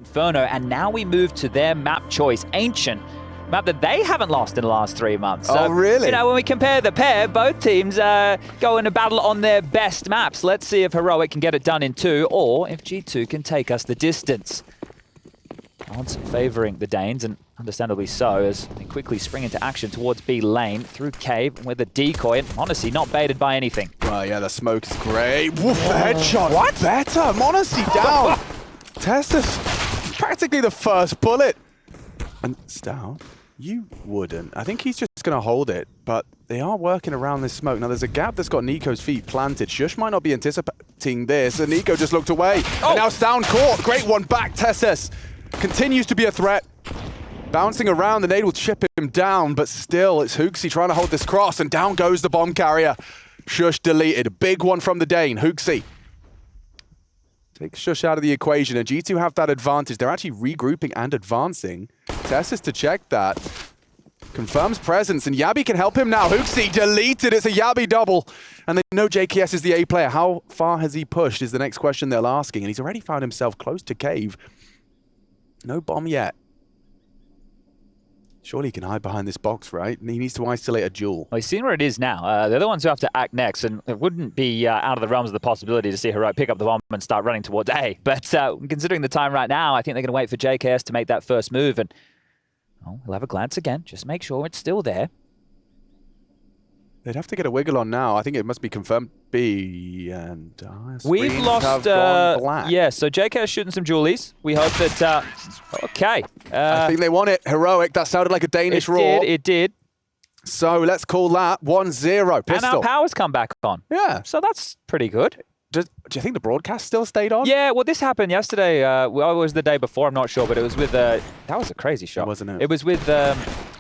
Inferno, and now we move to their map choice, Ancient. Map that they haven't lost in the last 3 months. So, oh, really? You know, when we compare the pair, both teams go in a battle on their best maps. Let's see if Heroic can get it done in 2, or if G2 can take us the distance. Odds favoring the Danes, and understandably so, as they quickly spring into action towards B lane, through Cave with a decoy, and honestly, not baited by anything. Well, yeah, the smoke is great. Woof, the headshot. What? Better. Monacy down. Testis, practically the first bullet. And stavn, you wouldn't. I think he's just going to hold it, but they are working around this smoke. Now, there's a gap that's got Nico's feet planted. sjuush might not be anticipating this, and Nico just looked away. Oh. And now stavn caught. Great one back. Testis continues to be a threat. Bouncing around, the nade will chip him down, but still, it's hooXi trying to hold this cross, and down goes the bomb carrier. sjuush deleted. A big one from the Dane. hooXi takes sjuush out of the equation, and G2 have that advantage. They're actually regrouping and advancing. Testis to check that. Confirms presence, and jabbi can help him now. hooXi deleted. It's a jabbi double. And they know JKS is the A player. How far has he pushed is the next question they're asking. And he's already found himself close to Cave. No bomb yet. Surely he can hide behind this box, right? He needs to isolate a duel. Well, he's seen where it is now. They're the ones who have to act next, and it wouldn't be out of the realms of the possibility to see Heroic pick up the bomb and start running towards A. But considering the time right now, I think they're going to wait for JKS to make that first move, and he'll have a glance again. Just make sure it's still there. They'd have to get a wiggle on now. I think it must be confirmed B, and we've lost. Have gone black. Yeah, so JKS shooting some Julies. We hope that. Okay. I think they want it. Heroic. That sounded like a Danish roar. It did. So let's call that 1-0. Pistol. And our power's come back on. Yeah. So that's pretty good. Do you think the broadcast still stayed on? Yeah, well, this happened yesterday. Well, it was the day before, I'm not sure, but it was with... that was a crazy shot. Wasn't it? It was with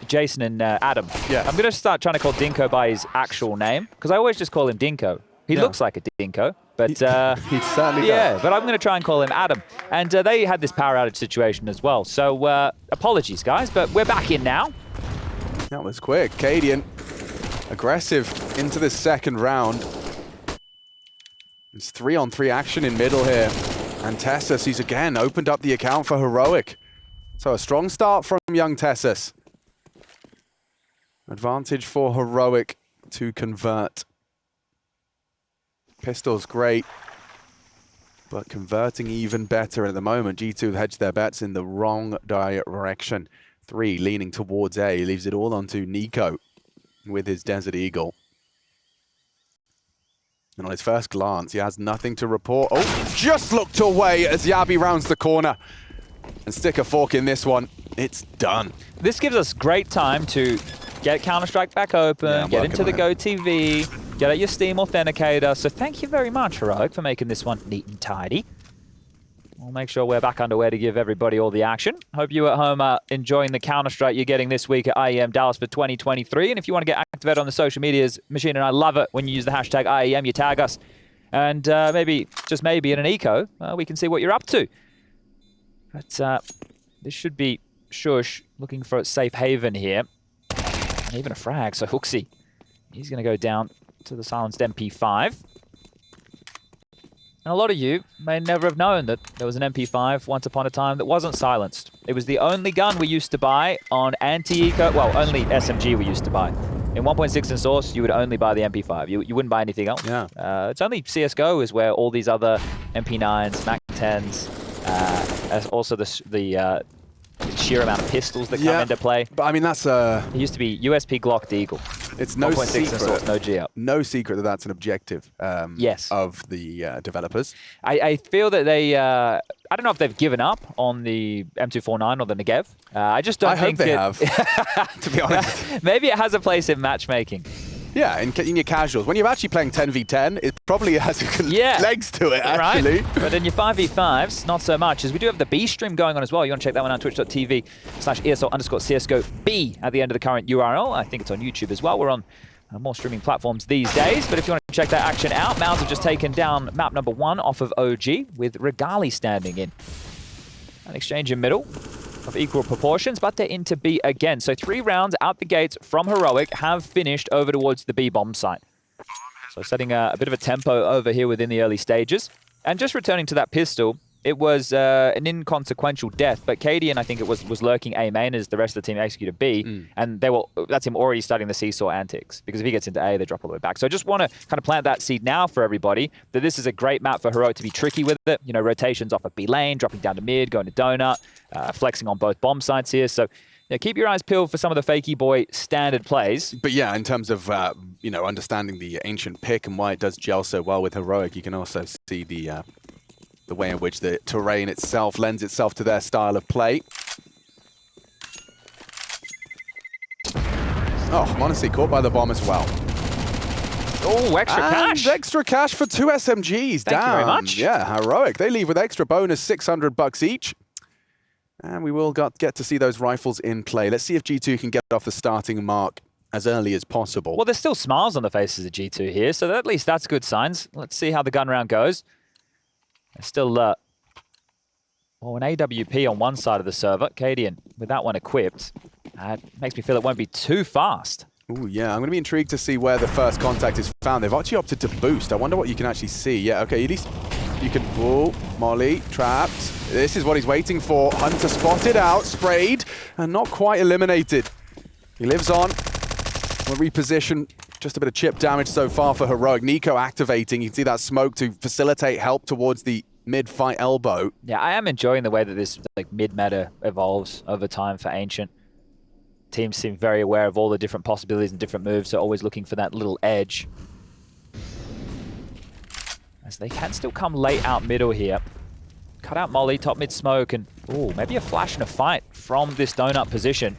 Jason and Adam. Yeah. I'm going to start trying to call Dinko by his actual name, because I always just call him Dinko. He looks like a Dinko, but... he certainly yeah, does. but I'm going to try and call him Adam. And they had this power outage situation as well. So apologies, guys, but we're back in now. That was quick. cadiaN, aggressive into the second round. It's 3-on-3 action in middle here. And Tessis, he's again opened up the account for Heroic. So a strong start from young Tessis. Advantage for Heroic to convert. Pistol's great, but converting even better at the moment. G2 have hedged their bets in the wrong direction. 3 leaning towards A, leaves it all onto Nico with his Desert Eagle. And on his first glance, he has nothing to report. Oh, just looked away as jabbi rounds the corner. And stick a fork in this one. It's done. This gives us great time to get Counter-Strike back open, get into the Go TV, get out your Steam Authenticator. So thank you very much, Heroic, for making this one neat and tidy. We'll make sure we're back underway to give everybody all the action. Hope you at home are enjoying the Counter-Strike you're getting this week at IEM Dallas for 2023. And if you want to get activated on the social medias, Machine and I love it when you use the hashtag IEM, you tag us. And maybe, just maybe in an eco, we can see what you're up to. But this should be sjuush looking for a safe haven here. And even a frag, so hooXi. He's going to go down to the silenced MP5. And a lot of you may never have known that there was an MP5 once upon a time that wasn't silenced. It was the only gun we used to buy on anti-eco, well, only SMG we used to buy. In 1.6 in Source, you would only buy the MP5. You wouldn't buy anything else. Yeah. It's only CSGO is where all these other MP9s, Mac 10s, as also the sheer amount of pistols that come into play. But I mean, that's It used to be USP Glock Deagle. It's no 1.6 secret. in Source, no GL. No secret that that's an objective Yes. of the developers. I feel that they, I don't know if they've given up on the M249 or the Negev. I just don't think they have, to be honest. Maybe it has a place in matchmaking. Yeah, in your casuals. When you're actually playing 10v10, it probably has legs to it, actually. Right? But in your 5v5s, not so much, as we do have the B stream going on as well. You want to check that one out, twitch.tv/ESL_CSGO-B at the end of the current URL. I think it's on YouTube as well. We're on more streaming platforms these days. But if you want to check that action out, Mouse have just taken down map number 1 off of OG with Regali standing in. An exchange in middle of equal proportions, but they're into B again. So 3 rounds out the gates from Heroic have finished over towards the B bomb site. So setting a bit of a tempo over here within the early stages. And just returning to that pistol, it was an inconsequential death, but cadiaN, I think it was lurking A main as the rest of the team executed B, and that's him already starting the seesaw antics, because if he gets into A, they drop all the way back. So I just want to kind of plant that seed now for everybody, that this is a great map for Heroic to be tricky with it. You know, rotations off of B lane, dropping down to mid, going to donut, flexing on both bomb sites here. So yeah, keep your eyes peeled for some of the Fakey Boy standard plays. But yeah, in terms of, you know, understanding the Ancient pick and why it does gel so well with Heroic, you can also see the way in which the terrain itself lends itself to their style of play. Oh, Monacy caught by the bomb as well. Oh, extra cash. Extra cash for 2 SMGs. Thank you very much. Yeah, Heroic. They leave with extra bonus, $600 each. And we will get to see those rifles in play. Let's see if G2 can get off the starting mark as early as possible. Well, there's still smiles on the faces of G2 here, so at least that's good signs. Let's see how the gun round goes. There's still an AWP on one side of the server. cadiaN, with that one equipped, makes me feel it won't be too fast. Ooh, yeah, I'm going to be intrigued to see where the first contact is found. They've actually opted to boost. I wonder what you can actually see. Yeah, okay, at least you can... Oh, Molly, trapped. This is what he's waiting for. Hunter spotted out, sprayed, and not quite eliminated. He lives on. We'll reposition. Just a bit of chip damage so far for Heroic. Nico activating. You can see that smoke to facilitate help towards the mid-fight elbow. Yeah, I am enjoying the way that this mid-meta evolves over time for Ancient. Teams seem very aware of all the different possibilities and different moves, so always looking for that little edge. As they can still come late out middle here. Cut out Molly, top mid smoke, and ooh, maybe a flash and a fight from this donut position.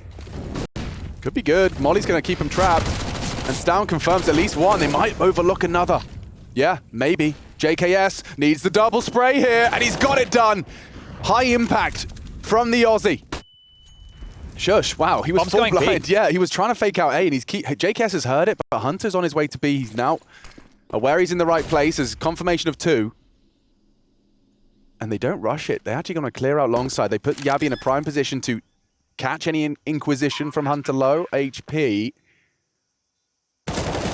Could be good. Molly's going to keep him trapped. And stavn confirms at least one. They might overlook another. Yeah, maybe. JKS needs the double spray here, and he's got it done. High impact from the Aussie. Sjuush, wow, he was full blind. Yeah, he was trying to fake out A, and JKS has heard it, but Hunter's on his way to B. He's now aware he's in the right place as confirmation of 2. And they don't rush it. They're actually going to clear out long side. They put jabbi in a prime position to catch any Inquisition from Hunter low. HP.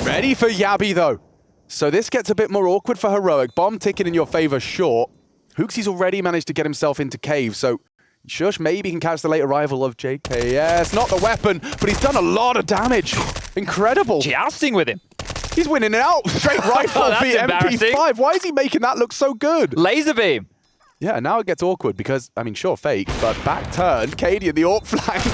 Ready for jabbi, though. So this gets a bit more awkward for Heroic. Bomb ticking in your favor, short. hooXi's already managed to get himself into cave, so sjuush maybe can catch the late arrival of JKS. Not the weapon, but he's done a lot of damage. Incredible. Jousting with him. He's winning it out. Straight rifle for MP5. Why is he making that look so good? Laser beam. Yeah, now it gets awkward because, I mean, sure, fake, but back turned, cadiaN the AWP flank,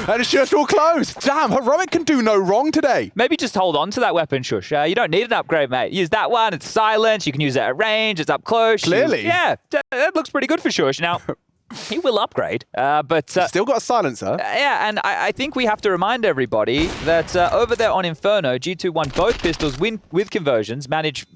and sjuush will close. Damn, Heroic can do no wrong today. Maybe just hold on to that weapon, sjuush. You don't need an upgrade, mate. Use that one, it's silence, you can use it at range, it's up close. Clearly. Yeah, that looks pretty good for sjuush. Now, he will upgrade, but... still got a silencer. Yeah, and I think we have to remind everybody that over there on Inferno, G2 won both pistols, win with conversions, manage...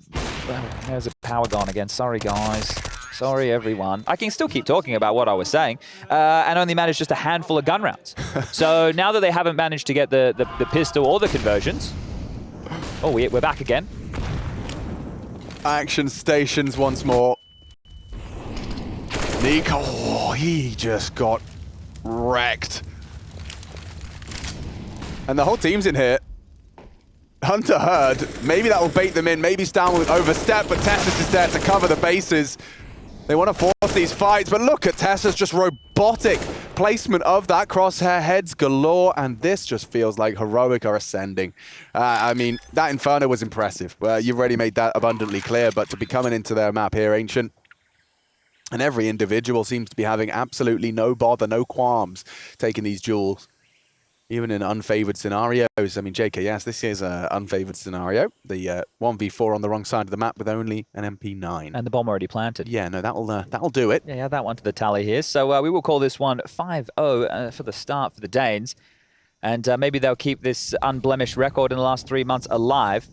Well, there's a power gone again. Sorry, guys. Sorry, everyone. I can still keep talking about what I was saying, and only managed just a handful of gun rounds. So now that they haven't managed to get the pistol or the conversions... Oh, we're back again. Action stations once more. Nico, oh, he just got wrecked. And the whole team's in here. Hunter heard. Maybe that will bait them in. Maybe stavn will overstep, but Tessus is there to cover the bases. They want to force these fights, but look at Tessus, just robotic placement of that crosshair, heads galore, and this just feels like Heroic are ascending. I mean, that Inferno was impressive. You've already made that abundantly clear, but to be coming into their map here, Ancient, and every individual seems to be having absolutely no bother, no qualms taking these duels. Even in unfavored scenarios. I mean, JKS, this is an unfavored scenario. The 1v4 on the wrong side of the map with only an MP9. And the bomb already planted. Yeah, no, that'll do it. Yeah, that one to the tally here. So we will call this one 5-0 for the start for the Danes. And maybe they'll keep this unblemished record in the last 3 months alive.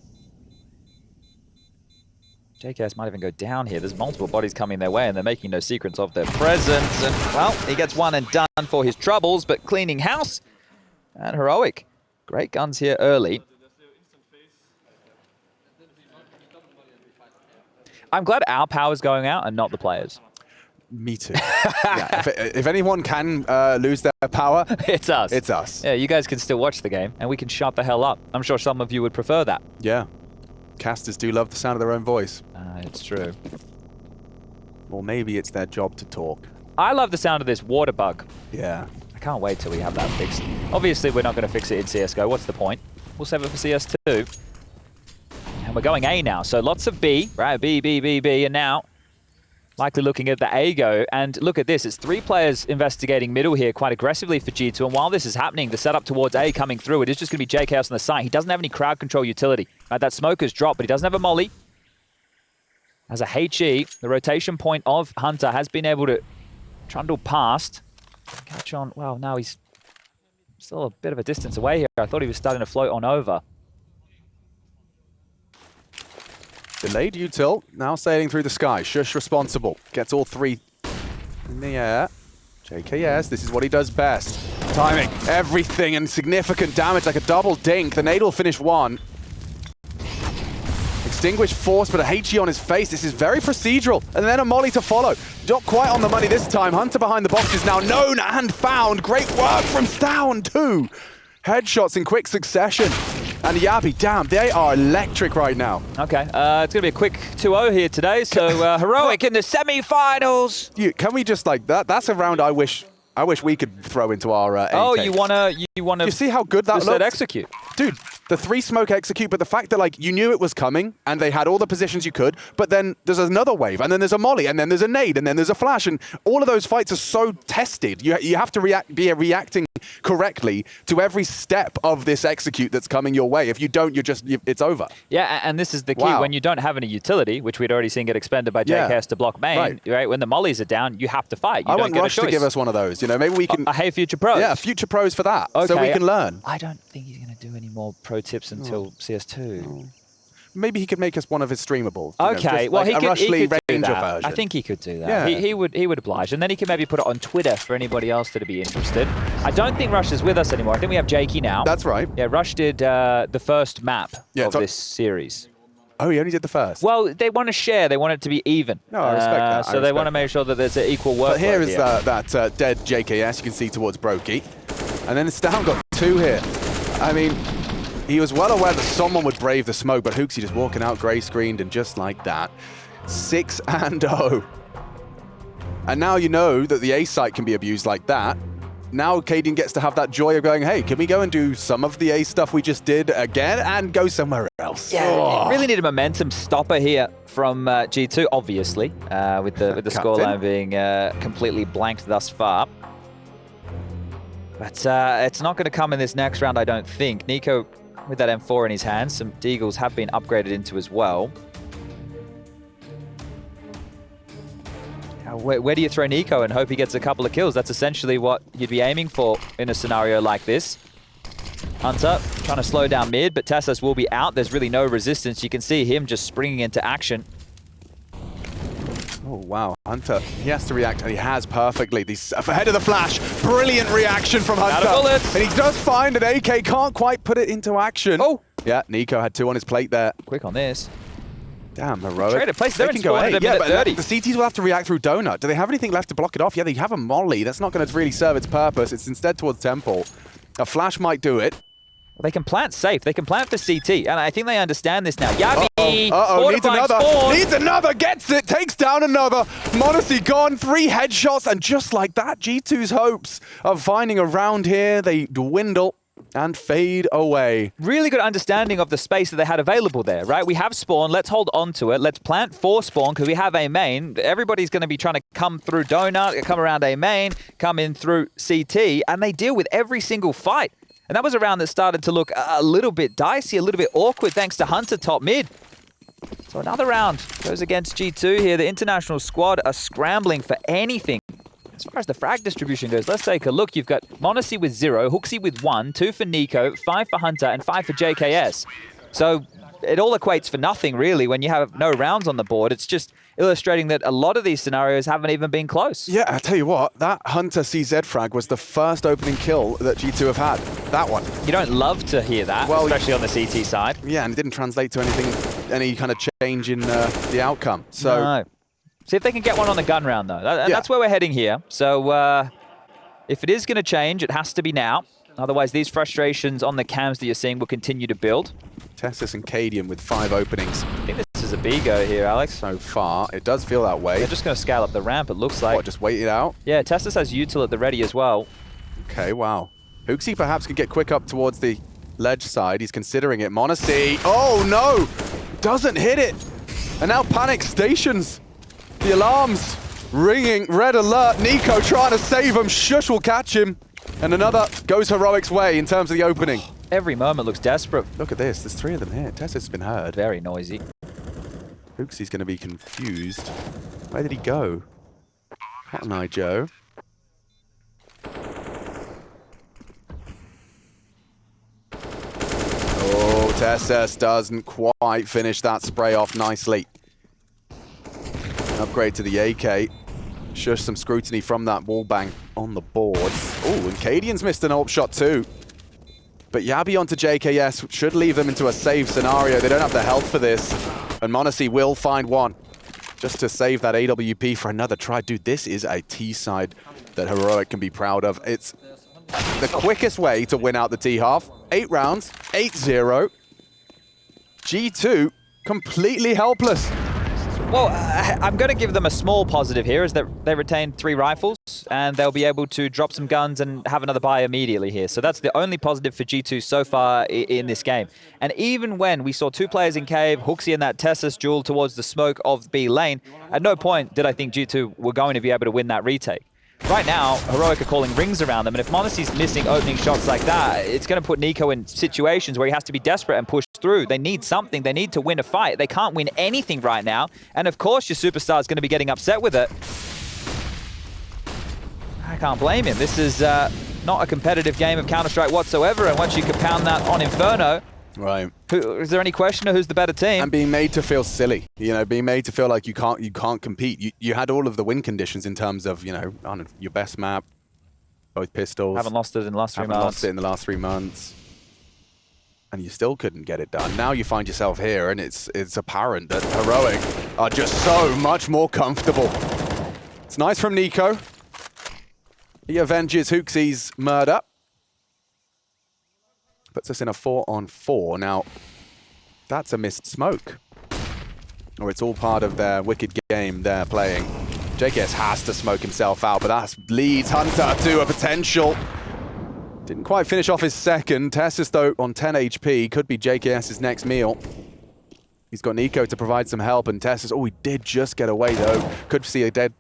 JKS might even go down here. There's multiple bodies coming their way, and they're making no secrets of their presence. And, well, he gets one and done for his troubles, but cleaning house. And Heroic, great guns here early. I'm glad our power's going out and not the players. Me too. Yeah, if anyone can lose their power, it's us. It's us. Yeah, you guys can still watch the game, and we can shut the hell up. I'm sure some of you would prefer that. Yeah. Casters do love the sound of their own voice. It's true. Or maybe it's their job to talk. I love the sound of this water bug. Yeah. I can't wait till we have that fixed. Obviously, we're not going to fix it in CSGO. What's the point? We'll save it for CS2. And we're going A now. So lots of B, right? B, B, B, B. And now, likely looking at the A go. And look at this. It's 3 players investigating middle here quite aggressively for G2. And while this is happening, the setup towards A coming through, it is just going to be JKS on the site. He doesn't have any crowd control utility. Right? That smoke has dropped, but he doesn't have a molly. As a HE, the rotation point of Hunter has been able to trundle past. Catch on. Well, now he's still a bit of a distance away here. I thought he was starting to float on over. Delayed util, now sailing through the sky. sjuush responsible. Gets all 3 in the air. JKS, this is what he does best. Timing, everything, and significant damage, like a double dink. The nade will finish 1. Extinguished force, but a HE on his face. This is very procedural. And then a molly to follow. Not quite on the money this time. Hunter behind the box is now known and found. Great work from stavn too. Headshots in quick succession. And jabbi, damn, they are electric right now. Okay, it's going to be a quick 2-0 here today. So heroic in the semi-finals. Can we just like that? That's a round I wish we could throw into our Oh, A you wanna? You see how good that looked? Execute. Dude, the 3 smoke execute, but the fact that like you knew it was coming and they had all the positions you could, but then there's another wave, and then there's a molly, and then there's a nade, and then there's a flash, and all of those fights are so tested. You have to be reacting correctly to every step of this execute that's coming your way. If you don't, it's over. Yeah, and this is the key. When you don't have any utility, which we'd already seen get expended by JKS to block main, right? When the mollies are down, you have to fight. You I don't want get Rush a choice. to give us one of those. You know, maybe we can. Hey, future pros. Yeah, future pros for that, okay. so we can learn. I don't think he's going to do any more pro tips until CS2. Oh. Maybe he could make us one of his streamables. Okay, well, like he could do Ranger that. version. I think he could do that. Yeah. He would oblige, and then he could maybe put it on Twitter for anybody else to be interested. I don't think Rush is with us anymore. I think we have Jakey now. That's right. Yeah, Rush did the first map of it's this series. Oh, he only did the first. Well, they want to share. They want it to be even. No, I respect that. So they want to make sure that there's an equal work. But here is that dead JKS you can see towards Brokey. And then stavn got 2 here. I mean, he was well aware that someone would brave the smoke, but Hooksy just walking out gray screened, and just like that, 6-0. And now you know that the A site can be abused like that. Now cadiaN gets to have that joy of going, hey, can we go and do some of the A stuff we just did again and go somewhere else? Yeah, really need a momentum stopper here from G2, obviously, with the scoreline being completely blanked thus far. But it's not going to come in this next round, I don't think. Nico with that M4 in his hands. Some Deagles have been upgraded into as well. Where do you throw Nico and hope he gets a couple of kills? That's essentially what you'd be aiming for in a scenario like this. Hunter trying to slow down mid, but TeSeS will be out. There's really no resistance. You can see him just springing into action. Oh, wow. Hunter, he has to react, and he has perfectly. He's ahead of the flash. Brilliant reaction from Hunter. Out of bullets. And he does find an AK, can't quite put it into action. Oh! Yeah, Nico had 2 on his plate there. Quick on this. Damn, heroic. Traded place. They're in spawn at a yeah, minute but 30. The CTs will have to react through Donut. Do they have anything left to block it off? Yeah, they have a molly. That's not going to really serve its purpose. It's instead towards Temple. A flash might do it. They can plant safe. They can plant for CT, and I think they understand this now. jabbi! Needs another. Spawn. Needs another. Gets it. Takes down another. m0NESY gone. 3 headshots, and just like that, G2's hopes of finding a round here, they dwindle and fade away. Really good understanding of the space that they had available there, right? We have spawn. Let's hold on to it. Let's plant for spawn because we have a main. Everybody's going to be trying to come through Donut, come around a main, come in through CT, and they deal with every single fight. And that was a round that started to look a little bit dicey, a little bit awkward thanks to Hunter top mid. So another round goes against G2 here. The international squad are scrambling for anything. As far as the frag distribution goes, let's take a look. You've got m0NESY with 0, Hooksy with 1, 2 for Nico, 5 for Hunter, and 5 for JKS. So it all equates for nothing, really, when you have no rounds on the board. It's just illustrating that a lot of these scenarios haven't even been close. Yeah, I tell you what, that Hunter CZ frag was the first opening kill that G2 have had. That one. You don't love to hear that, well, especially on the CT side. Yeah, and it didn't translate to anything, any kind of change in the outcome. So. No. See if they can get one on the gun round, though. That's where we're heading here. So if it is going to change, it has to be now. Otherwise, these frustrations on the cams that you're seeing will continue to build. TeSeS and cadiaN with 5 openings. I think this is does the B go here, Alex? So far, it does feel that way. They're just going to scale up the ramp, it looks like. What, just wait it out? Yeah, Testis has util at the ready as well. Okay, wow. jooxi perhaps can get quick up towards the ledge side. He's considering it. m0NESY. Oh, no! Doesn't hit it. And now Panic stations. The alarms ringing. Red alert. NiKo trying to save him. sjuush will catch him. And another goes Heroic's way in terms of the opening. Every moment looks desperate. Look at this. There's 3 of them here. Tessa's been heard. Very noisy. jooxi's going to be confused. Where did he go? Cotton Eye Joe. Oh, TeSeS doesn't quite finish that spray off nicely. Upgrade to the AK. sjuush some scrutiny from that wall bang on the boards. Oh, and cadiaN's missed an AWP shot too. But jabbi onto JKS should leave them into a safe scenario. They don't have the health for this. And m0NESY will find one just to save that AWP for another try. Dude, this is a T-side that Heroic can be proud of. It's the quickest way to win out the T-half. 8 rounds, 8-0. G2 completely helpless. Well, I'm going to give them a small positive here, is that they retained 3 rifles, and they'll be able to drop some guns and have another buy immediately here. So that's the only positive for G2 so far in this game. And even when we saw 2 players in cave, jooxi and that TeSeS duel towards the smoke of B lane, at no point did I think G2 were going to be able to win that retake. Right now, Heroic are calling rings around them, and if m0NESY's missing opening shots like that, it's going to put NiKo in situations where he has to be desperate and push through. They need something. They need to win a fight. They can't win anything right now, and of course your superstar is going to be getting upset with it. I can't blame him. This is not a competitive game of Counter-Strike whatsoever, and once you compound that on Inferno, right. Is there any question of who's the better team? And being made to feel silly, you know, being made to feel like you can't compete. You had all of the win conditions in terms of, you know, on your best map, both pistols. Haven't lost it in the last 3 months. Haven't lost it in the last 3 months. And you still couldn't get it done. Now you find yourself here, and it's apparent that Heroic are just so much more comfortable. It's nice from NiKo. He avenges jooxi's murder. Puts us in a 4-on-4. Now, that's a missed smoke. Or it's all part of their wicked game they're playing. JKS has to smoke himself out, but that leads Hunter to a potential. Didn't quite finish off his second. TeSeS, though, on 10 HP. Could be JKS's next meal. He's got NiKo to provide some help, and TeSeS, oh, he did just get away, though. Could see a dead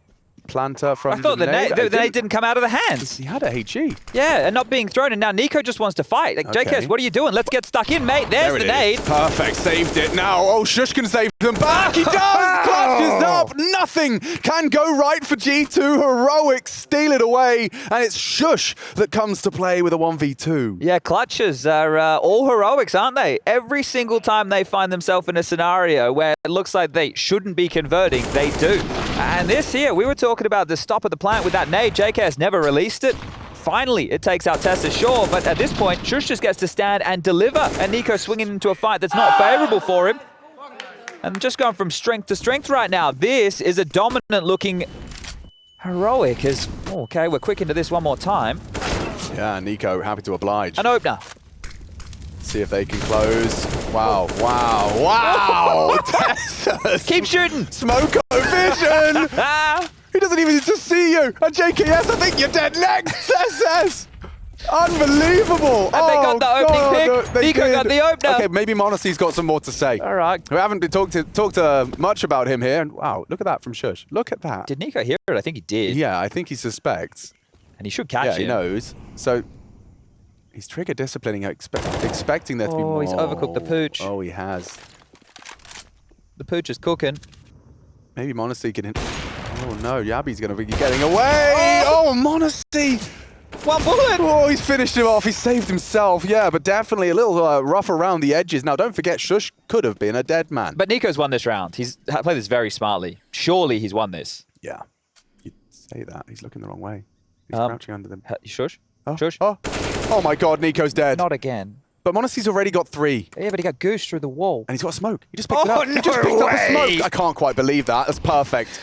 planter from I thought the nade didn't come out of the hands. He had a HE. Yeah, and not being thrown, and now NiKo just wants to fight. Like, Okay. JKS, what are you doing? Let's get stuck in, mate. There's the nade. Perfect, saved it. Now, oh, sjuush can save them back. He does! Clutches up. Nothing can go right for G2. Heroic steal it away, and it's sjuush that comes to play with a 1v2. Yeah, clutches are all heroics, aren't they? Every single time they find themselves in a scenario where it looks like they shouldn't be converting, they do. And this here, we were talking about the stop of the plant with that nade. JKS never released it. Finally, it takes out TeSeS, sure, but at this point, sjuush just gets to stand and deliver, and NiKo swinging into a fight that's not favorable for him. And just going from strength to strength right now. This is a dominant-looking Heroic as... Oh, okay, we're quick into this one more time. Yeah, NiKo happy to oblige. An opener. See if they can close. Wow, wow, wow! TeSeS! Keep shooting! Smoke vision! He doesn't even need to see you! And JKS, I think you're dead next! TeSeS! Unbelievable! And they got the opening pick. NiKo got the opener. Okay, maybe m0NESY's got some more to say. All right. We haven't been talked much about him here. And wow, look at that from sjuush. Look at that. Did NiKo hear it? I think he did. Yeah, I think he suspects. And he should catch Yeah, him. he knows. So he's trigger disciplining, expecting there to be more. Oh, he's overcooked the pooch. Oh, he has. The pooch is cooking. Maybe m0NESY can hit. Oh no, jabbi's going to be getting away. Oh, m0NESY. One bullet! Oh, he's finished him off. He saved himself. Yeah, but definitely a little rough around the edges. Now, don't forget, sjuush could have been a dead man. But NiKo's won this round. He's played this very smartly. Surely he's won this. Yeah, you'd say that. He's looking the wrong way. He's crouching under them. Sjuush? Oh, Sjuush? oh my God, NiKo's dead. Not again. But m0NESY's already got 3. Yeah, but he got goosed through the wall. And he's got a smoke. He just picked it up. No He just picked up a way. smoke. I can't quite believe that. That's perfect.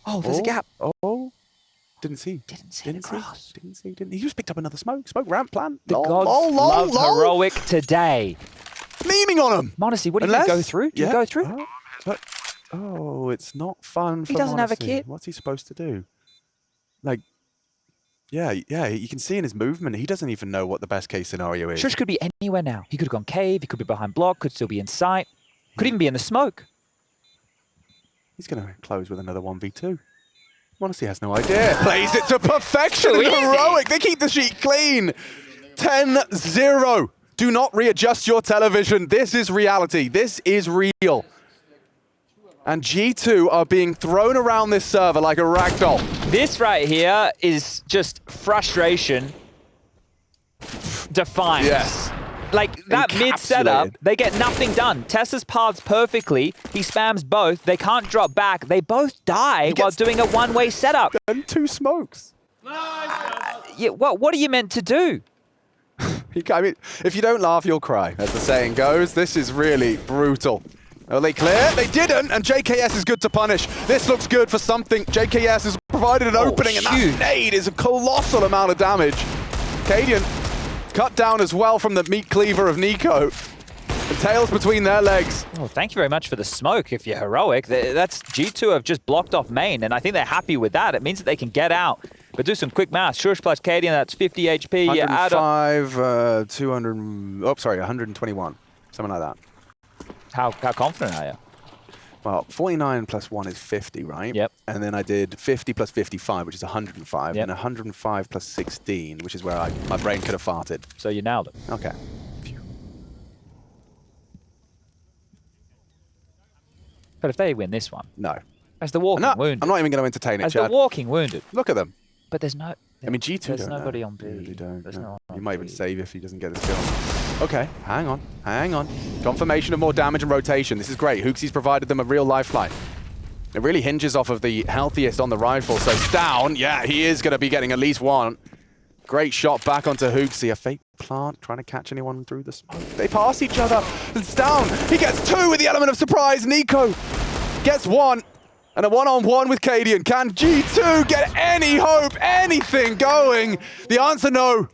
Oh, there's a gap. Oh. Didn't see. Didn't see the cross. Didn't see. He just picked up another smoke. Smoke ramp plan. The gods love Heroic today. Memeing on him. m0NESY, what did you go through? Did you go through? But, oh, it's not fun for He doesn't have a Monacy. kit. What's he supposed to do? Like, yeah, you can see in his movement, he doesn't even know what the best case scenario is. sjuush could be anywhere now. He could have gone cave, he could be behind block, could still be in sight, could even be in the smoke. He's going to close with another 1v2. Monacy has no idea. Plays it to perfection. Heroic. They keep the sheet clean. 10-0. Do not readjust your television. This is reality. This is real. And G2 are being thrown around this server like a ragdoll. This right here is just frustration defined. Yes. Like, that mid setup, Encapsulated. they get nothing done. Tessa's paths perfectly. He spams both. They can't drop back. They both die while doing a one-way setup. And 2 smokes. Yeah, what are you meant to do? I mean, if you don't laugh, you'll cry, as the saying goes. This is really brutal. Oh, they clear? They didn't, and JKS is good to punish. This looks good for something. JKS has provided an opening, and that nade is a colossal amount of damage. cadiaN cut down as well from the meat cleaver of Nico. The tails between their legs. Oh, thank you very much for the smoke if you're heroic. That's G2 have just blocked off main, and I think they're happy with that. It means that they can get out. But do some quick math. sjuush plus cadiaN, that's 50 HP. 105, 200, oh, sorry, 121. Something like that. How confident are you? Well, 49 plus 1 is 50, right? Yep. And then I did 50 plus 55, which is 105, Yep. and 105 plus 16, which is where my brain could have farted. So you nailed it. Okay. But if they win this one, No. as the walking wounded. I'm not even going to entertain it, as Chad. the walking wounded. Look at them. But there's no. I mean, G2 There's don't nobody know. on B. Yeah, they don't. There's No. no one He on might even B. save if he doesn't get this kill. Okay, hang on, hang on. Confirmation of more damage and rotation. This is great. hooxi's provided them a real lifeline. It really hinges off of the healthiest on the rifle. So stavn, yeah, he is going to be getting at least one. Great shot back onto hooxi. A fake plant, trying to catch anyone through the smoke. They pass each other. And stavn, he gets 2 with the element of surprise. Nico gets 1. And a one-on-one with cadiaN. Can G2 get any hope, anything going? The answer, no.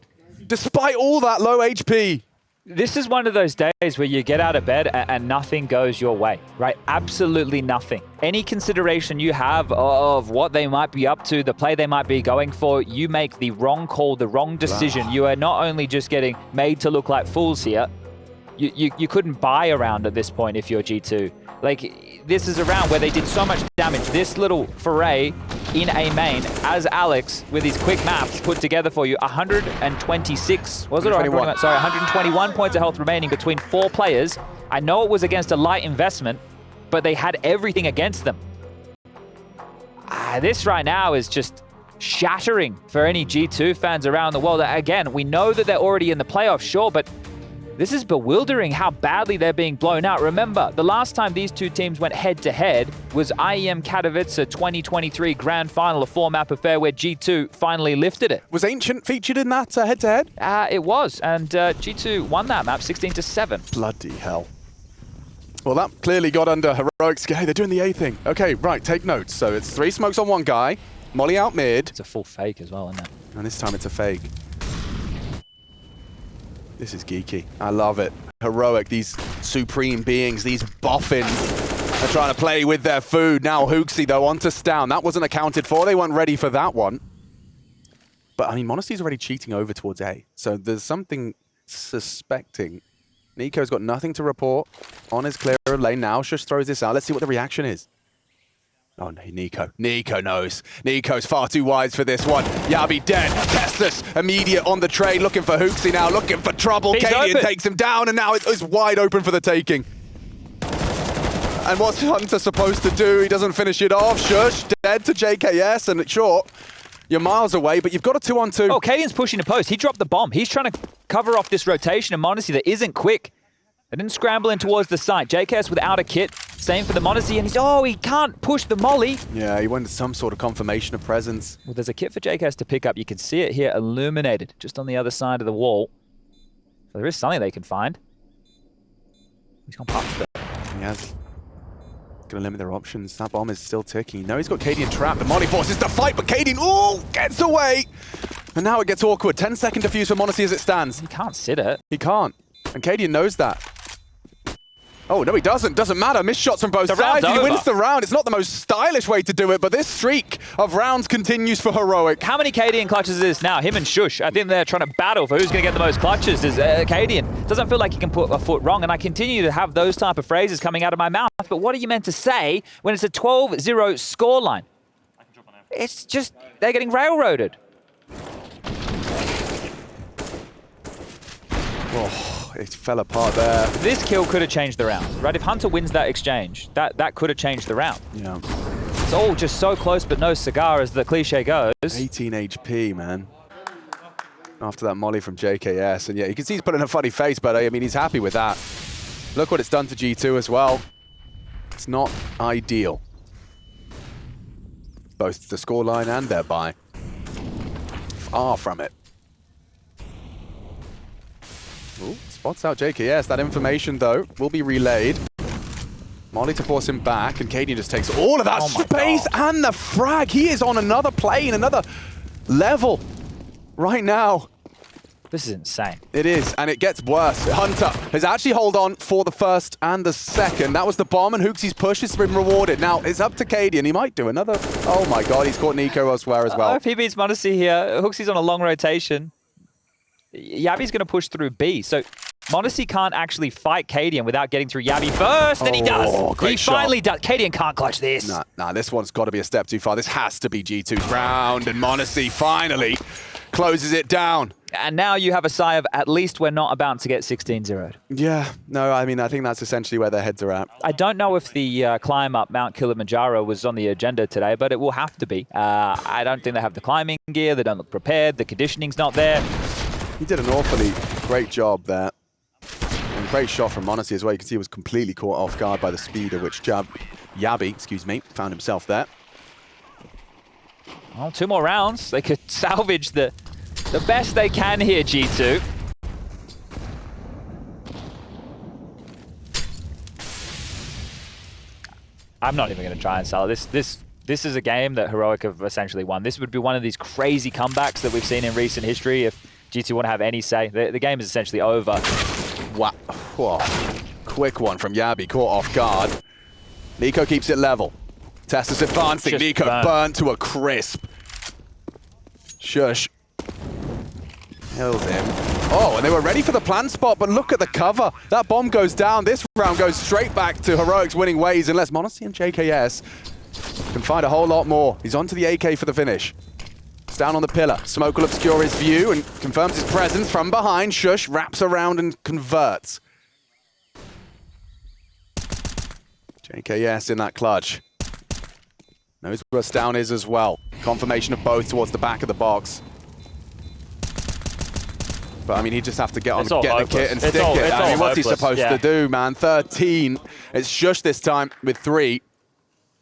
Despite all that low HP. This is one of those days where you get out of bed and nothing goes your way, right? Absolutely nothing. Any consideration you have of what they might be up to, the play they might be going for, you make the wrong call, the wrong decision. You are not only just getting made to look like fools here, you couldn't buy around at this point if you're G2. Like, this is a round where they did so much damage. This little foray in a main, as Alex, with his quick maps, put together for you, 126, was it? 121. Sorry, 121 points of health remaining between 4 players. I know it was against a light investment, but they had everything against them. This right now is just shattering for any G2 fans around the world. Again, we know that they're already in the playoffs, sure, but this is bewildering how badly they're being blown out. Remember, the last time these two teams went head-to-head was IEM Katowice 2023 Grand Final, a 4-map affair where G2 finally lifted it. Was Ancient featured in that head-to-head? It was, and G2 won that map 16-7. Bloody hell. Well, that clearly got under Heroic's. Hey, they're doing the A thing. Okay, right, take notes. So it's 3 smokes on one guy, molly out mid. It's a full fake as well, isn't it? And this time it's a fake. This is geeky. I love it. Heroic, these supreme beings, these boffins are trying to play with their food. Now hooxi, though, onto stavn. That wasn't accounted for. They weren't ready for that one. But, I mean, Monasty's already cheating over towards A. So there's something suspecting. Nico's got nothing to report on his clear of lane now. sjuush throws this out. Let's see what the reaction is. Oh, no, Nico. Nico knows. Nico's far too wise for this one. jabbi dead. Teslas immediate on the trade, looking for hooxi now, looking for trouble. cadiaN takes him down, and now it's wide open for the taking. And what's Hunter supposed to do? He doesn't finish it off. sjuush dead to JKS, and it's short. You're miles away, but you've got a 2-on-2. Oh, cadiaN's pushing a post. He dropped the bomb. He's trying to cover off this rotation of Monacy that isn't quick. They didn't scramble in towards the site. JKS without a kit. Same for the Monacy, and he can't push the molly. Yeah, he wanted some sort of confirmation of presence. Well, there's a kit for JKS to pick up. You can see it here illuminated just on the other side of the wall. So there is something they can find. He's gone past it. He has. Going to limit their options. That bomb is still ticking. No, he's got cadiaN trapped. The molly forces the fight, but cadiaN, gets away. And now it gets awkward. 10-second defuse for Monacy as it stands. He can't sit it. He can't. And cadiaN knows that. Oh, no, he doesn't. Doesn't matter. Missed shots from both sides. He wins the round. It's not the most stylish way to do it, but this streak of rounds continues for Heroic. How many cadiaN clutches is this now? Him and sjuush. I think they're trying to battle for who's going to get the most clutches. Is cadiaN. Doesn't feel like he can put a foot wrong, and I continue to have those type of phrases coming out of my mouth, but what are you meant to say when it's a 12-0 scoreline? It's just, they're getting railroaded. Oh, it fell apart there. This kill could have changed the round, right? If Hunter wins that exchange, that could have changed the round. Yeah. It's all just so close but no cigar, as the cliche goes. 18 HP, man. After that molly from JKS. And yeah, you can see he's putting a funny face, but I mean, he's happy with that. Look what it's done to G2 as well. It's not ideal. Both the scoreline and their buy. Far from it. Ooh, spots out JKS. That information, though, will be relayed. Molly to force him back, and cadiaN just takes all of that space and the frag. He is on another plane, another level right now. This is insane. It is, and it gets worse. Hunter has actually held on for the first and the second. That was the bomb, and HooXi's push has been rewarded. Now, it's up to cadiaN. He might do another. Oh my god, he's caught Nico elsewhere as well. If he beats m0NESY here, HooXi's on a long rotation. jabbi's going to push through B, so m0NESY can't actually fight cadiaN without getting through jabbi first, and he does. He finally does. cadiaN can't clutch this. Nah, this one's got to be a step too far. This has to be G2's round, and m0NESY finally closes it down. And now you have a sigh of, at least we're not about to get 16-0'd. Yeah, no, I mean, I think that's essentially where their heads are at. I don't know if the climb up Mount Kilimanjaro was on the agenda today, but it will have to be. I don't think they have the climbing gear. They don't look prepared. The conditioning's not there. He did an awfully great job there. And great shot from m0NESY as well. You can see he was completely caught off guard by the speed at which jabbi, found himself there. Well, 2 more rounds. They could salvage the best they can here, G2. I'm not even going to try and sell it. This is a game that Heroic have essentially won. This would be one of these crazy comebacks that we've seen in recent history if G2 want to have any say. The game is essentially over. Wow. Whoa. Quick one from jabbi, caught off guard. Nico keeps it level. Testa's advancing. Just Nico burnt to a crisp. sjuush killed him. Oh, and they were ready for the plant spot, but look at the cover. That bomb goes down. This round goes straight back to Heroic's winning ways, unless m0NESY and JKS can find a whole lot more. He's onto the AK for the finish. It's down on the pillar. Smoke will obscure his view and confirms his presence from behind. sjuush wraps around and converts. JKS in that clutch. Knows where stavn is as well. Confirmation of both towards the back of the box. But I mean, he just have to get on, get the kit and stick it. I mean, what's he supposed to do, man? 13. It's sjuush this time with 3.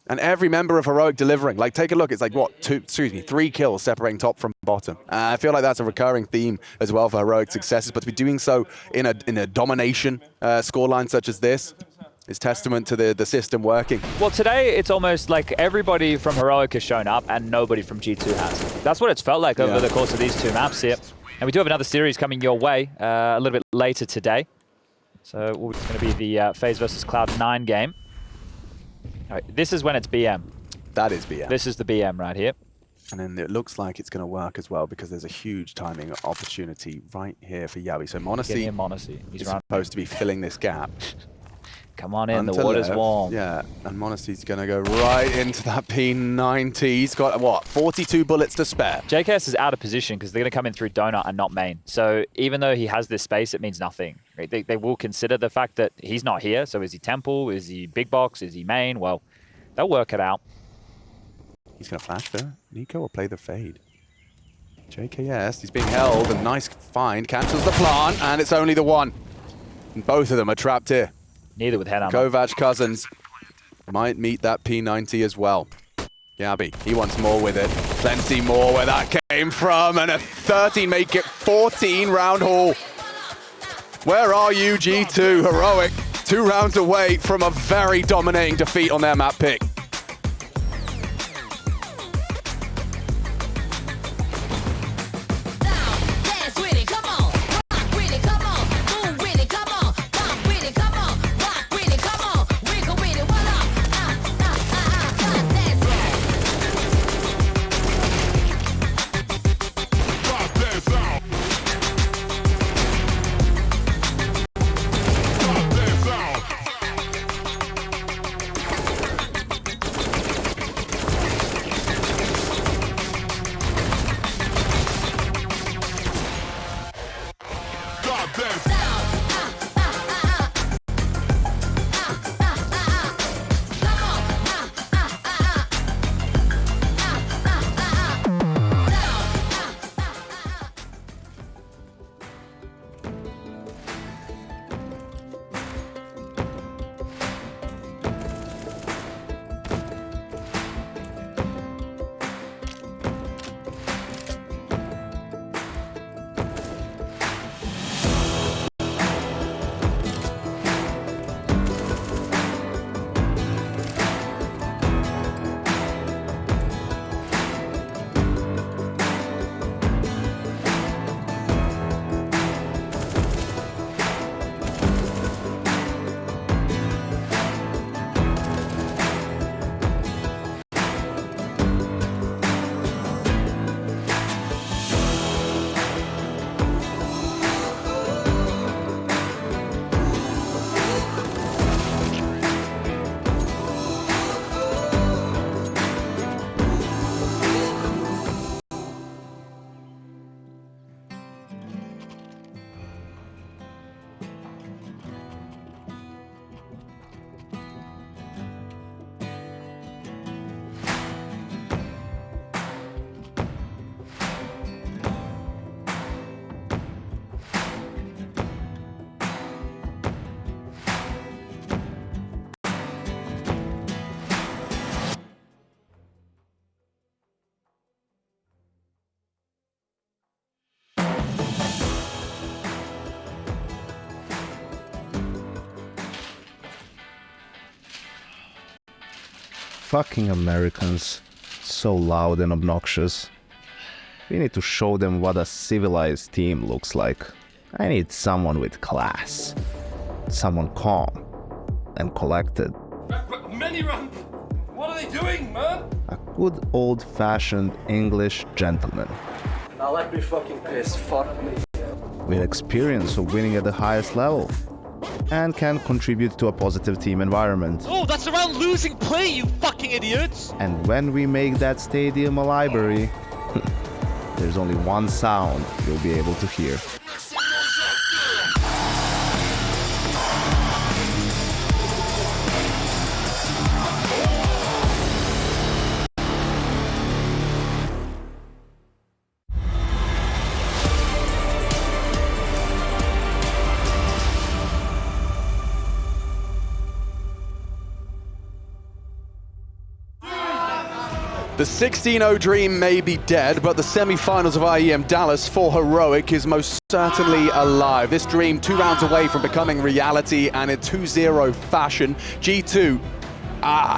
And every member of Heroic delivering. Like, take a look. It's like, what, 3 kills separating top from bottom. I feel like that's a recurring theme as well for Heroic successes. But to be doing so in a domination scoreline such as this is testament to the system working. Well, today it's almost like everybody from Heroic has shown up and nobody from G2 has. That's what it's felt like over the course of these 2 maps here. And we do have another series coming your way a little bit later today. So it's going to be the FaZe versus Cloud9 game. All right, this is when it's BM. That is BM. This is the BM right here. And then it looks like it's going to work as well because there's a huge timing opportunity right here for jabbi. So m0NESY He's supposed to be filling this gap. Come on in, the water's warm. Yeah, and m0NESY's going to go right into that P90. He's got, what, 42 bullets to spare. JKS is out of position because they're going to come in through Donut and not main. So even though he has this space, it means nothing. Right? They will consider the fact that he's not here. So is he Temple? Is he Big Box? Is he main? Well, they'll work it out. He's going to flash there. Nico will play the fade. JKS, he's being held. A nice find. Cancels the plant, and it's only the one. And both of them are trapped here. Neither with head armor. Kovac Cousins might meet that P90 as well. jabbi, he wants more with it. Plenty more where that came from. And a 13 make it 14 round haul. Where are you, G2? Heroic, 2 rounds away from a very dominating defeat on their map pick. fucking Americans. So loud and obnoxious. We need to show them what a civilized team looks like. I need someone with class. Someone calm and collected. Mini ramp! What are they doing, man? A good old-fashioned English gentleman. Now let me fucking piss, fuck me. With experience of winning at the highest level. And can contribute to a positive team environment. Oh, that's around losing play, you fucking idiots! And when we make that stadium a library, there's only one sound you'll be able to hear. The 16-0 dream may be dead, but the semi-finals of IEM Dallas for Heroic is most certainly alive. This dream 2 rounds away from becoming reality, and in 2-0 fashion. G2,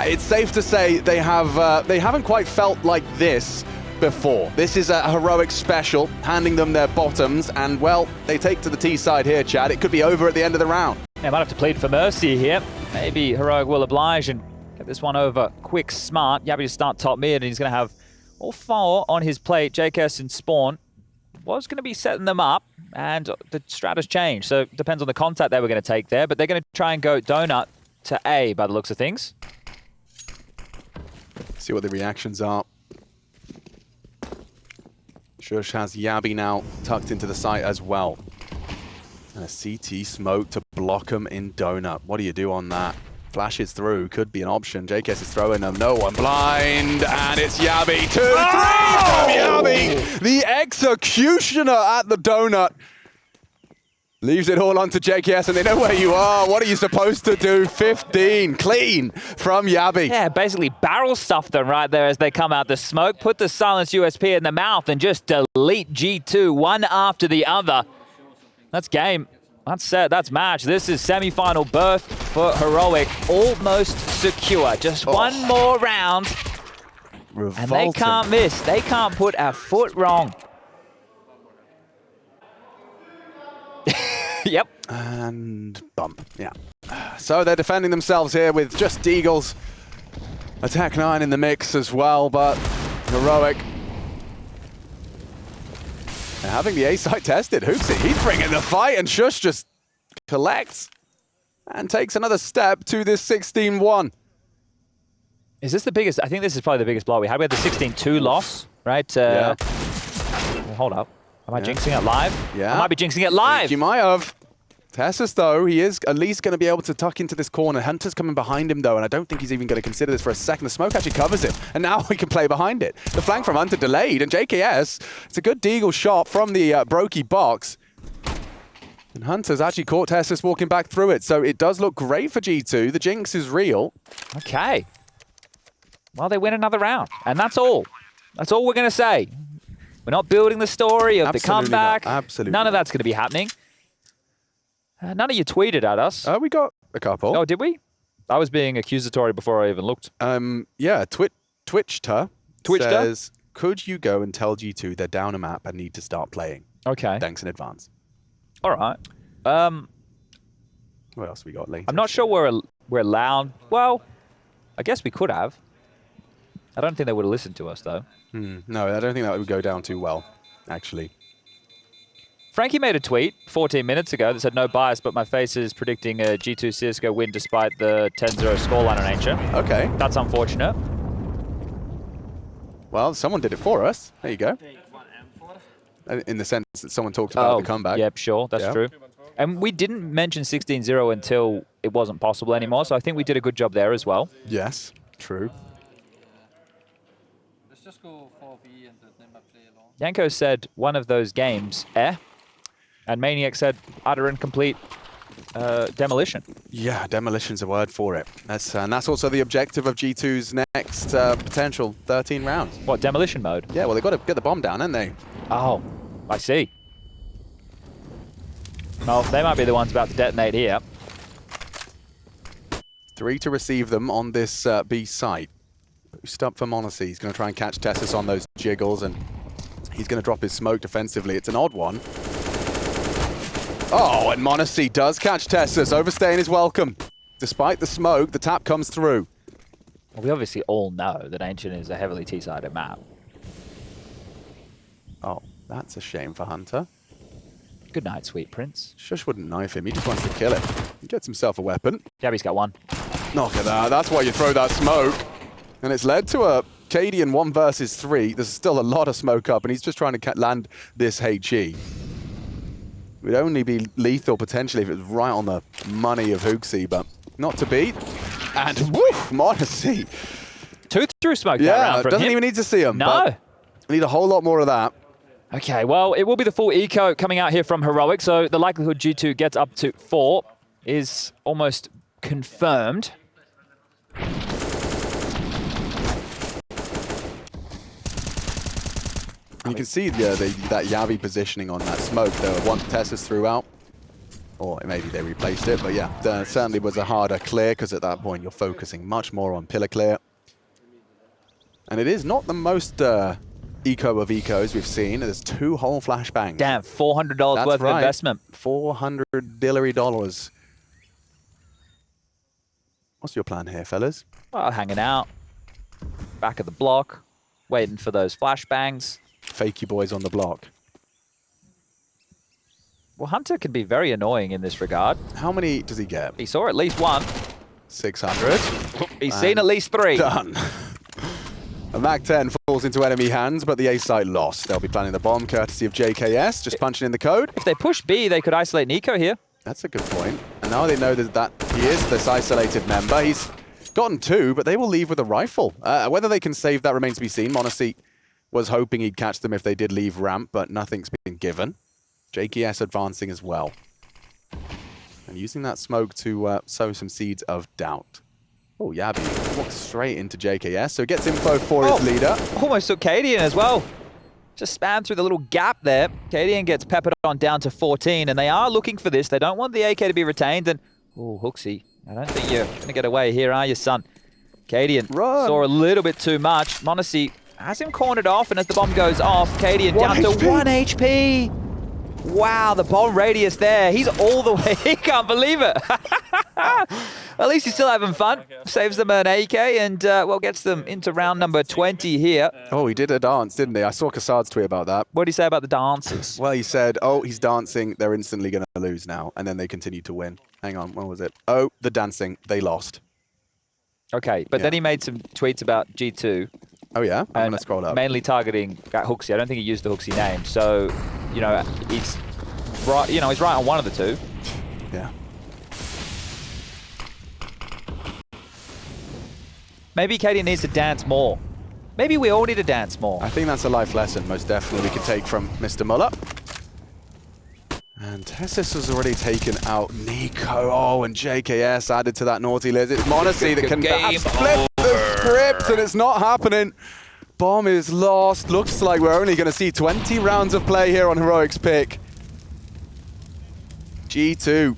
it's safe to say they haven't quite felt like this before. This is a Heroic special, handing them their bottoms, and well, they take to the T side here, Chad. It could be over at the end of the round. Yeah, might have to plead for mercy here. Maybe Heroic will oblige and get this one over quick, smart. jabbi to start top mid, and he's going to have all 4 on his plate. JKS and Spawn was going to be setting them up, and the strat has changed. So it depends on the contact they were going to take there, but they're going to try and go donut to A by the looks of things. See what the reactions are. sjuush has jabbi now tucked into the site as well. And a CT smoke to block him in donut. What do you do on that? Flashes through, could be an option. JKS is throwing them, no one blind, and it's jabbi. 2-3 from jabbi! The executioner at the donut. Leaves it all onto JKS, and they know where you are. What are you supposed to do? 15, clean from jabbi. Yeah, basically barrel stuffed them right there as they come out the smoke, put the silenced USP in the mouth, and just delete G2 one after the other. That's game. That's set, that's match. This is semi-final berth for Heroic. Almost secure. Just one more round. Revolting. And they can't miss. They can't put a foot wrong. Yep. And bump, yeah. So they're defending themselves here with just Deagles. Attack 9 in the mix as well, but Heroic. They're having the A site tested. Hooksy, he's bringing the fight, and sjuush just collects and takes another step to this 16-1. Is this the biggest? I think this is probably the biggest blow we had. We had the 16-2 loss, right? Yeah. Hold up. Am I jinxing it live? Yeah. I might be jinxing it live. You might have. Tessus, though, he is at least going to be able to tuck into this corner. Hunter's coming behind him, though, and I don't think he's even going to consider this for a second. The smoke actually covers him, and now he can play behind it. The flank from Hunter delayed, and JKS, it's a good Deagle shot from the Brokey box. And Hunter's actually caught Tessus walking back through it, so it does look great for G2. The jinx is real. Okay. Well, they win another round, and that's all. That's all we're going to say. We're not building the story of the comeback. Absolutely. None of that's going to be happening. None of you tweeted at us. We got a couple. Oh, did we? I was being accusatory before I even looked. Yeah, Twitchter says, could you go and tell G2 they're down a map and need to start playing? Okay. Thanks in advance. All right. What else we got later? I'm not sure we're allowed. Well, I guess we could have. I don't think they would have listened to us, though. No, I don't think that would go down too well, actually. Frankie made a tweet 14 minutes ago that said, no bias, but my face is predicting a G2 CSGO win despite the 10-0 scoreline on Ancient. Okay. That's unfortunate. Well, someone did it for us. There you go. In the sense that someone talked about the comeback. Yep, sure. That's true. And we didn't mention 16-0 until it wasn't possible anymore, so I think we did a good job there as well. Yes, true. Let's just go for B and let them play along. Yanko said one of those games, and Maniac said utter and complete demolition. Yeah, demolition's a word for it. And that's also the objective of G2's next potential 13 rounds. What, demolition mode? Yeah, well, they've got to get the bomb down, haven't they? Oh, I see. Well, they might be the ones about to detonate here. 3 to receive them on this B site. Boost up for Monacy. He's going to try and catch Tessus on those jiggles, and he's going to drop his smoke defensively. It's an odd one. Oh, and Monacy does catch Tessus. Overstaying is welcome. Despite the smoke, the tap comes through. Well, we obviously all know that Ancient is a heavily T-sided map. Oh, that's a shame for Hunter. Good night, sweet prince. sjuush wouldn't knife him. He just wants to kill it. He gets himself a weapon. jabbi's got one. Look at that. That's why you throw that smoke. And it's led to a cadiaN 1 versus 3. There's still a lot of smoke up, and he's just trying to land this HE. It would only be lethal potentially if it was right on the money of jabbi, but not to beat. And woo, Monacy. 2 through smoke that round from doesn't him. even need to see him. No. We need a whole lot more of that. Okay, well, it will be the full eco coming out here from Heroic, so the likelihood G2 gets up to 4 is almost confirmed. You can see that jabbi positioning on that smoke. There were one Tessus threw out, or maybe they replaced it, but yeah, there certainly was a harder clear, because at that point you're focusing much more on pillar clear. And it is not the most eco of ecos we've seen. There's 2 whole flashbangs. Damn, $400 worth of investment. $400 dillery dollars. What's your plan here, fellas? Well, hanging out, back of the block, waiting for those flashbangs. Fakey boys on the block. Well, Hunter can be very annoying in this regard. How many does he get? He saw at least 1. 600. He's seen at least 3. Done. A MAC-10 falls into enemy hands, but the A site lost. They'll be planning the bomb courtesy of JKS, just punching in the code. If they push B, they could isolate Nico here. That's a good point. And now they know that he is this isolated member. He's gotten 2, but they will leave with a rifle. Whether they can save that remains to be seen. Monacy was hoping he'd catch them if they did leave ramp, but nothing's been given. JKS advancing as well. And using that smoke to sow some seeds of doubt. Oh, jabbi walks straight into JKS, so gets info for his leader. Almost took cadiaN as well. Just spam through the little gap there. cadiaN gets peppered on down to 14, and they are looking for this. They don't want the AK to be retained, and... Oh, HooXi, I don't think you're going to get away here, are you, son? cadiaN saw a little bit too much. Monacy has him cornered off, and as the bomb goes off, cadiaN down to 1 HP. Wow, the bomb radius there. He's all the way. He can't believe it. At least he's still having fun. Saves them an AK and, well, gets them into round number 20 here. Oh, he did a dance, didn't he? I saw Kassad's tweet about that. What did he say about the dancers? Well, he said, oh, he's dancing. They're instantly going to lose now. And then they continue to win. Hang on, what was it? Oh, the dancing. They lost. Okay, but then he made some tweets about G2. Oh, yeah? I'm going to scroll up. Mainly targeting HooXi. I don't think he used the HooXi name. So, you know, he's right, he's right on one of the 2. Yeah. Maybe cadiaN needs to dance more. Maybe we all need to dance more. I think that's a life lesson, most definitely, we can take from Mr. Muller. And Tessus has already taken out Nico. Oh, and JKS added to that naughty list. It's Monacy that can flip the script, and it's not happening. Bomb is lost. Looks like we're only going to see 20 rounds of play here on Heroic's pick. G2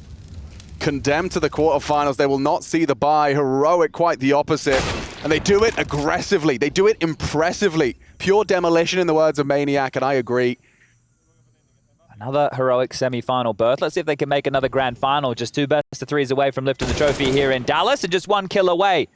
condemned to the quarterfinals. They will not see the bye. Heroic quite the opposite. And they do it aggressively. They do it impressively. Pure demolition in the words of Maniac, and I agree. Another Heroic semi-final berth. Let's see if they can make another grand final. Just 2 best-of-3s away from lifting the trophy here in Dallas, and just 1 kill away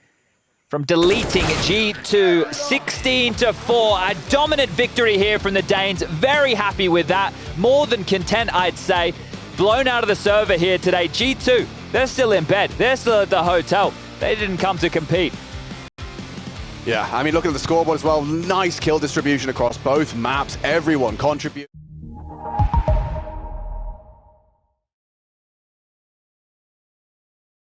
from deleting G2 16-4. A dominant victory here from the Danes. Very happy with that. More than content, I'd say. Blown out of the server here today. G2, they're still in bed. They're still at the hotel. They didn't come to compete. Yeah, I mean, look at the scoreboard as well. Nice kill distribution across both maps. Everyone contribute.